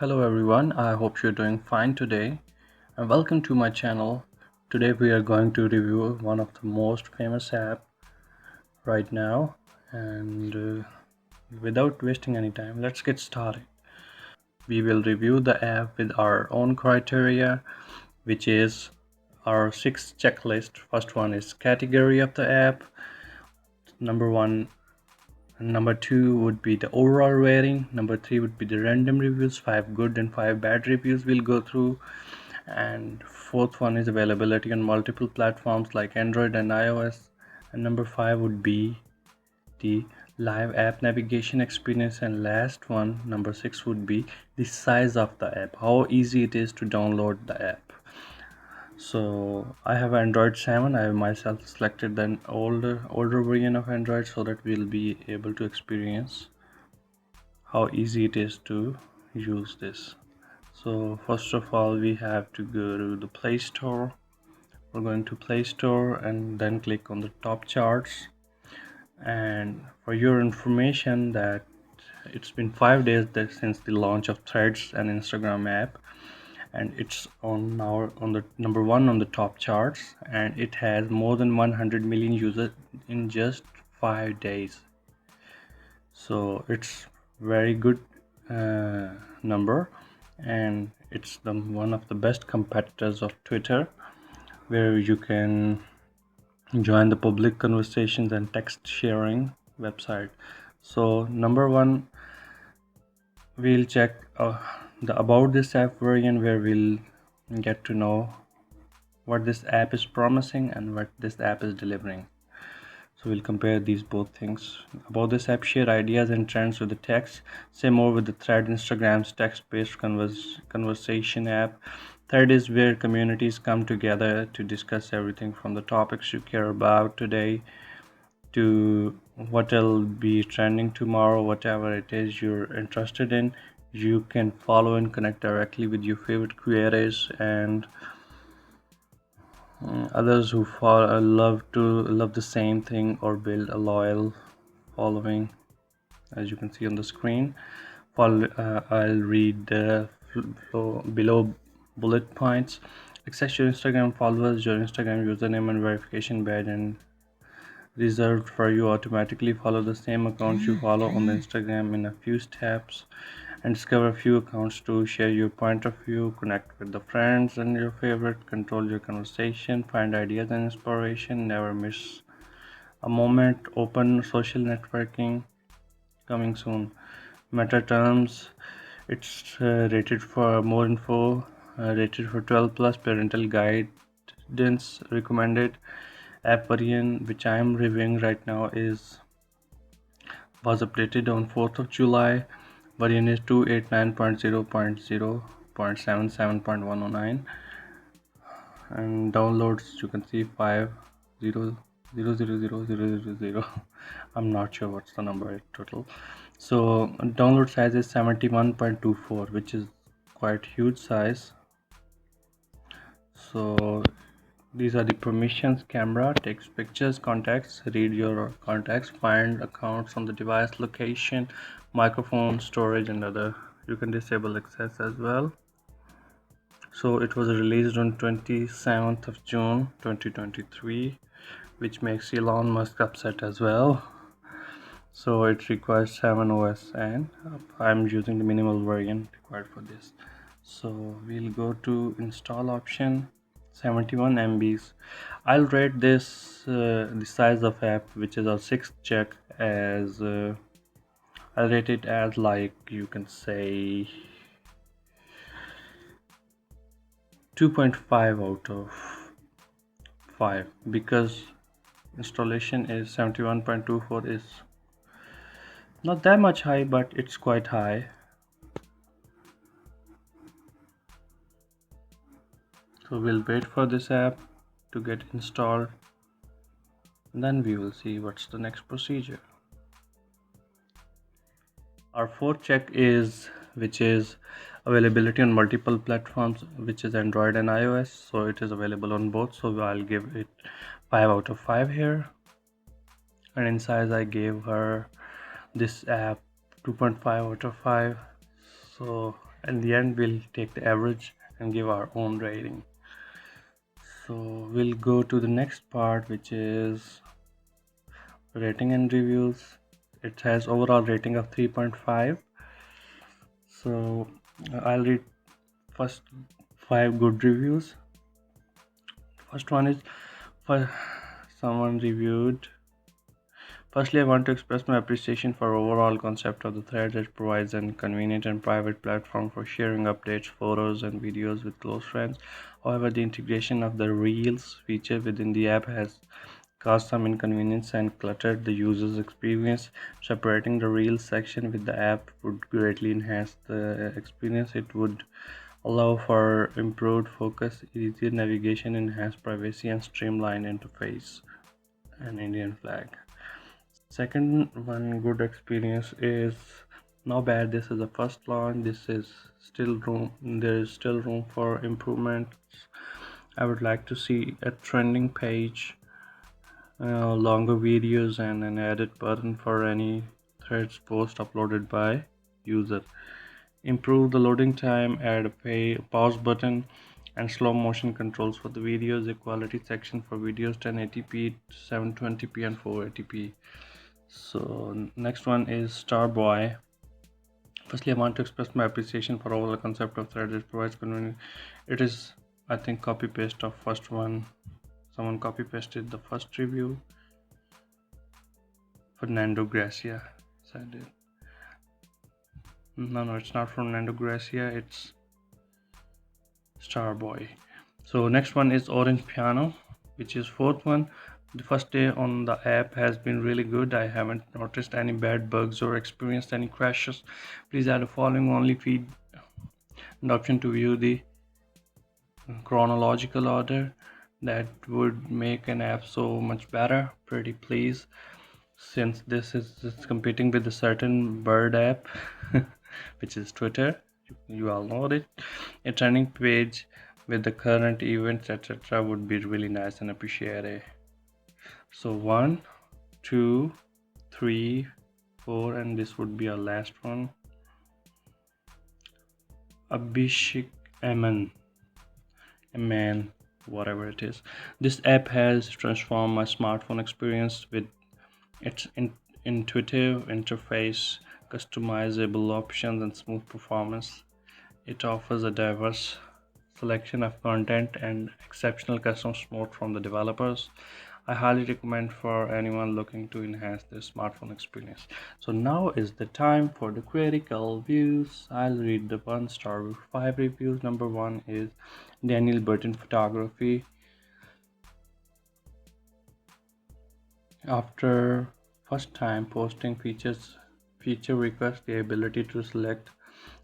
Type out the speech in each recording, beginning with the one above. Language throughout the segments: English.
Hello everyone, I hope you're doing fine today and welcome to my channel. Today we are going to review one of the most famous app right now and without wasting any time, let's get started. We will review the app with our own criteria, which is our 6 checklist. First one is category of the app. Number one Number two would be the overall rating. Number three would be the random reviews, 5 good and 5 bad reviews we'll go through. And fourth one is availability on multiple platforms like Android and iOS. And number five would be the live app navigation experience. And last one, number six, would be the size of the app, how easy it is to download the app. So I have Android 7. I have myself selected an older version of Android so that we'll be able to experience how easy it is to use this. So first of all, we have to go to the Play Store. We're going to Play Store and then click on the top charts. And for your information, that it's been 5 days since the launch of Threads and Instagram app, and it's on now on the number one on the top charts, and it has more than 100 million users in just 5 days. So it's very good number, and it's one of the best competitors of Twitter, where you can join the public conversations and text sharing website. So number one, we'll check the about this app variant, where we'll get to know what this app is promising and what this app is delivering. So we'll compare these both things. About this app, share ideas and trends with the text. Say more with the Thread, Instagram's text-based conversation app. Thread is where communities come together to discuss everything from the topics you care about today to what'll be trending tomorrow. Whatever it is you're interested in, you can follow and connect directly with your favorite creators and others who love the same thing or build a loyal following. As you can see on the screen, I'll read the below bullet points. Access your Instagram followers. Your Instagram username and verification badge and reserved for you. Automatically follow the same accounts you follow on the Instagram in a few steps, and discover a few accounts to share your point of view. Connect with the friends and your favorite. Control your conversation. Find ideas and inspiration. Never miss a moment. Open social networking coming soon. Meta terms. It's rated for more info. Rated for 12 plus. Parental guidance recommended. App variant, which I am reviewing right now, was updated on 4th of July. Variant is 289.0.0.77.109, and downloads you can see 50000000. I'm not sure what's the number in total. So download size is 71.24, which is quite huge size. So these are the permissions: camera, takes pictures, contacts, read your contacts, find accounts on the device, location, microphone, storage, and other. You can disable access as well. So it was released on 27th of June 2023, which makes Elon Musk upset as well. So it requires 7 OS, and I'm using the minimal version required for this. So we'll go to install option. 71 MBs. I'll rate this the size of app, which is our sixth check, as I'll rate it as, like, you can say 2.5 out of 5, because installation is 71.24 is not that much high, but it's quite high. So we'll wait for this app to get installed, and then we will see what's the next procedure. Our fourth check which is availability on multiple platforms, which is Android and iOS. So it is available on both, so I'll give it 5 out of 5 here. And in size, I gave her this app 2.5 out of 5. So In the end, we'll take the average and give our own rating. So we'll go to the next part, which is rating and reviews. It has overall rating of 3.5. So I'll read first 5 good reviews. First one is for someone reviewed. Firstly, I want to express my appreciation for overall concept of the thread. It provides a convenient and private platform for sharing updates, photos, and videos with close friends. However, the integration of the Reels feature within the app has caused some inconvenience and cluttered the user's experience. Separating the Reels section with the app would greatly enhance the experience. It would allow for improved focus, easier navigation, enhanced privacy, and streamlined interface. An Indian flag. Second one good experience is not bad. This is the first launch. This is still room. There is still room for improvements. I would like to see a trending page, longer videos, and an edit button for any threads post uploaded by user. Improve the loading time, add a pause button, and slow motion controls for the videos. Equality section for videos 1080p, 720p, and 480p. So next one is Starboy. Firstly, I want to express my appreciation for all the concept of thread. It provides convenience. It is, I think, copy paste of first one. Someone copy pasted the first review. Fernando Gracia said it. No, it's not Fernando Gracia. It's Starboy. So next one is Orange Piano, which is fourth one. The first day on the app has been really good. I haven't noticed any bad bugs or experienced any crashes. Please add the following only feed and option to view the chronological order. That would make an app so much better. Pretty please, since this is competing with a certain bird app, which is Twitter. You all know it. A trending page with the current events, etc., would be really nice and appreciated. So 1, 2, 3, 4, and this would be our last one. Abhishek Aman, whatever it is. This app has transformed my smartphone experience with its intuitive interface, customizable options, and smooth performance. It offers a diverse selection of content and exceptional custom support from the developers. I highly recommend for anyone looking to enhance their smartphone experience. So now is the time for the critical views. I'll read the 1-star with 5 reviews. Number 1 is Daniel Burton Photography. After first time posting feature request the ability to select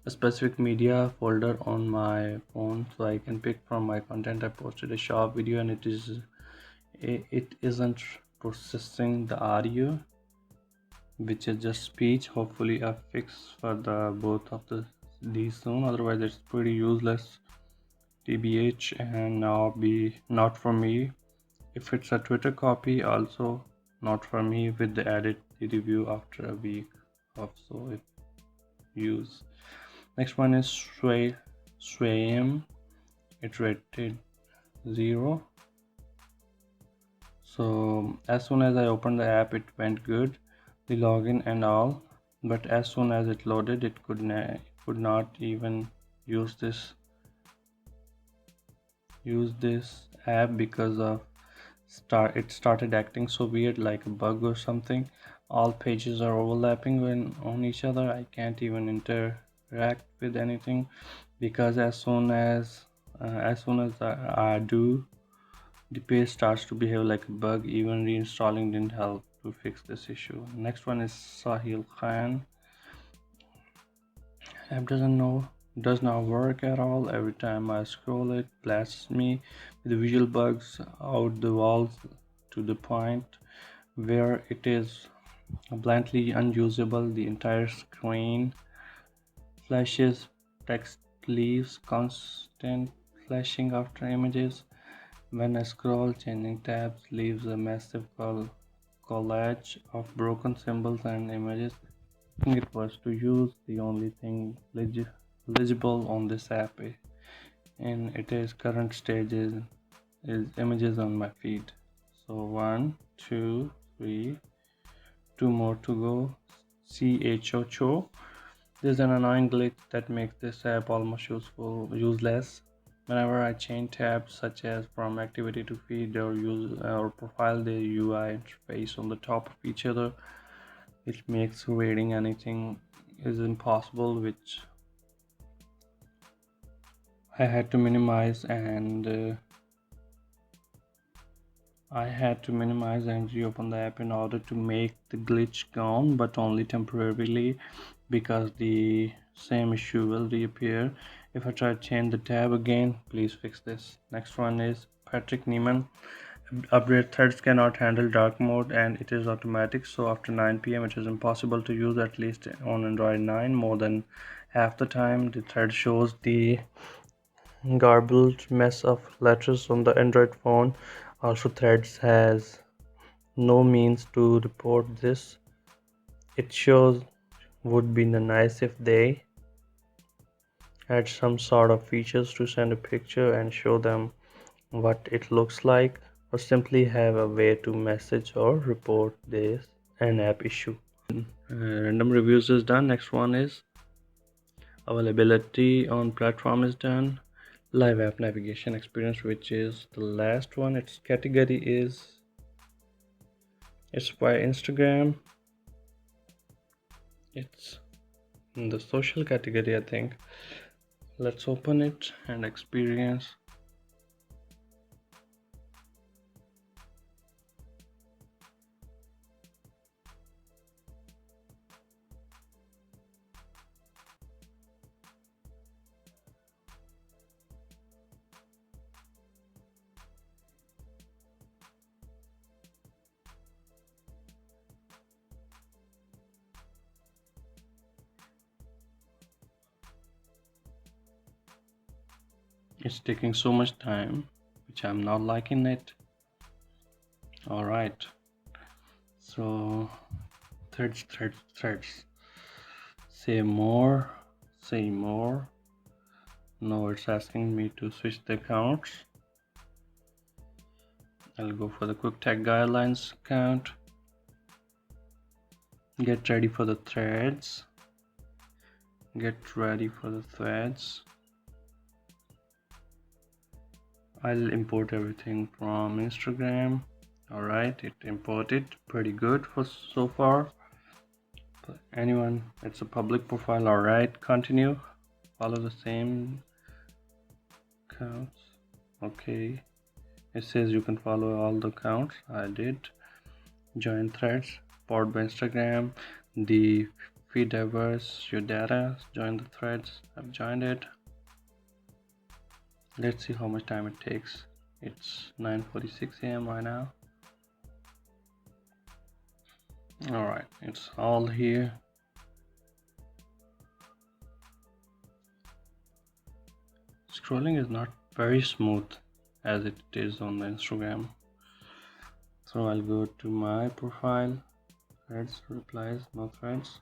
a specific media folder on my phone so I can pick from my content. I posted a short video and it isn't processing the audio, which is just speech. Hopefully a fix for the both of these soon, otherwise it's pretty useless tbh and now be not for me. If it's a Twitter copy, also not for me with the edit the review after a week of so it use. Next one is Swayam. It rated 0. So as soon as I opened the app, it went good, the login and all. But as soon as it loaded, it could not even use this app because of it started acting so weird, like a bug or something. All pages are overlapping on each other. I can't even interact with anything because as soon as I do, the page starts to behave like a bug. Even reinstalling didn't help to fix this issue. Next one is Sahil Khan. App does not work at all. Every time I scroll, it blasts me with visual bugs out the walls to the point where it is bluntly unusable. The entire screen flashes, text leaves constant flashing after images. When I scroll, changing tabs leaves a massive collage of broken symbols and images. I think it was to use the only thing legit. visible on this app in its current stages is images on my feed. So one, two, three, two more to go. CHOCHO. There's an annoying glitch that makes this app almost useless. Whenever I change tabs such as from activity to feed or use or profile, the UI interface on the top of each other, which makes reading anything is impossible, which I had to minimize and reopen the app in order to make the glitch gone, but only temporarily because the same issue will reappear if I try to change the tab again. Please fix this. Next one is Patrick Neiman. Upgrade threads cannot handle dark mode and it is automatic, so after 9 p.m. it is impossible to use, at least on Android 9. More than half the time the thread shows the garbled mess of letters on the Android phone. Also, Threads has no means to report this. It shows would be nice if they had some sort of features to send a picture and show them what it looks like, or simply have a way to message or report this an app issue. Random reviews is done. Next one is availability on platform is done. Live app navigation experience, which is the last one. Its category is it's by Instagram. It's in the social category, I think. Let's open it and experience. It's taking so much time, which I'm not liking it. All right, so threads. Say more, say more. No, it's asking me to switch the accounts. I'll go for the quick tag guidelines account. Get ready for the threads. Get ready for the threads. I'll import everything from Instagram. Alright, it imported pretty good for so far. But anyone, it's a public profile. Alright, continue. Follow the same accounts. Okay, it says you can follow all the accounts. I did. Join threads, powered by Instagram. The feed diverse your data. Join the threads. I've joined it. Let's see how much time it takes. It's 9:46 a.m. right now. Alright, it's all here. Scrolling is not very smooth as it is on the Instagram. So I'll go to my profile, threads, replies, no threads.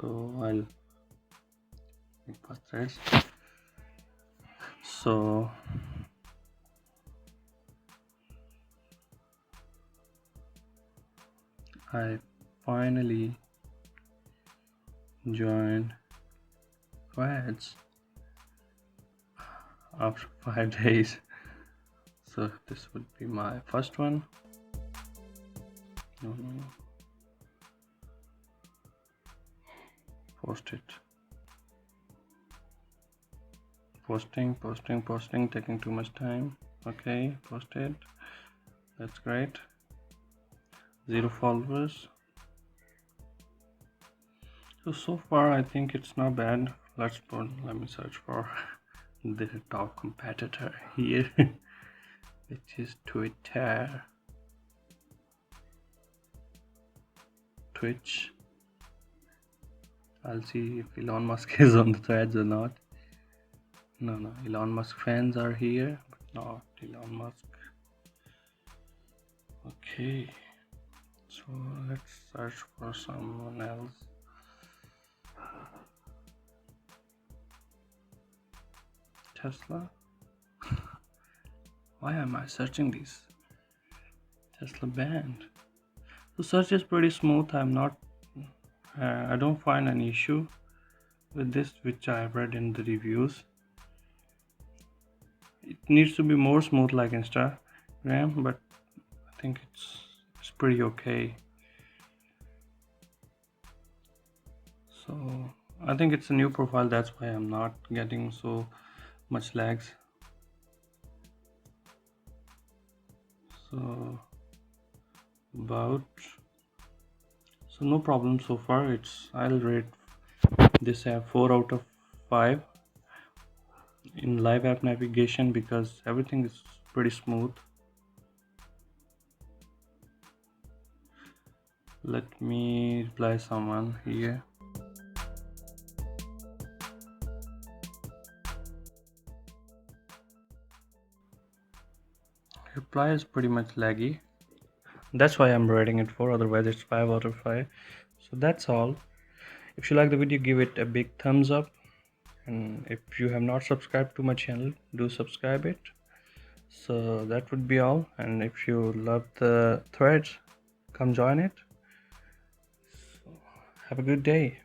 So I'll make past threads. So I finally joined threads after 5 days. So this would be my first one. No. Post it. Posting, taking too much time. Okay, post it. That's great. 0 followers. So far I think it's not bad. Let me search for the top competitor here, which is Twitter. Twitch. I'll see if Elon Musk is on the threads or not. No, Elon Musk fans are here, but not Elon Musk. Okay, so let's search for someone else. Tesla. Why am I searching this? Tesla banned. The search is pretty smooth. I don't find an issue with this, which I have read in the reviews. It needs to be more smooth like Instagram, but I think it's pretty okay. So I think it's a new profile, that's why I'm not getting so much lags. So about so no problem so far. I'll rate this app 4 out of 5 in live app navigation because everything is pretty smooth. Let me reply someone here. Reply is pretty much laggy. That's why I'm rating it 4, otherwise it's 5 out of 5. So that's all. If you like the video, give it a big thumbs up, and if you have not subscribed to my channel, do subscribe it. So that would be all, and if you love the threads, come join it. So have a good day.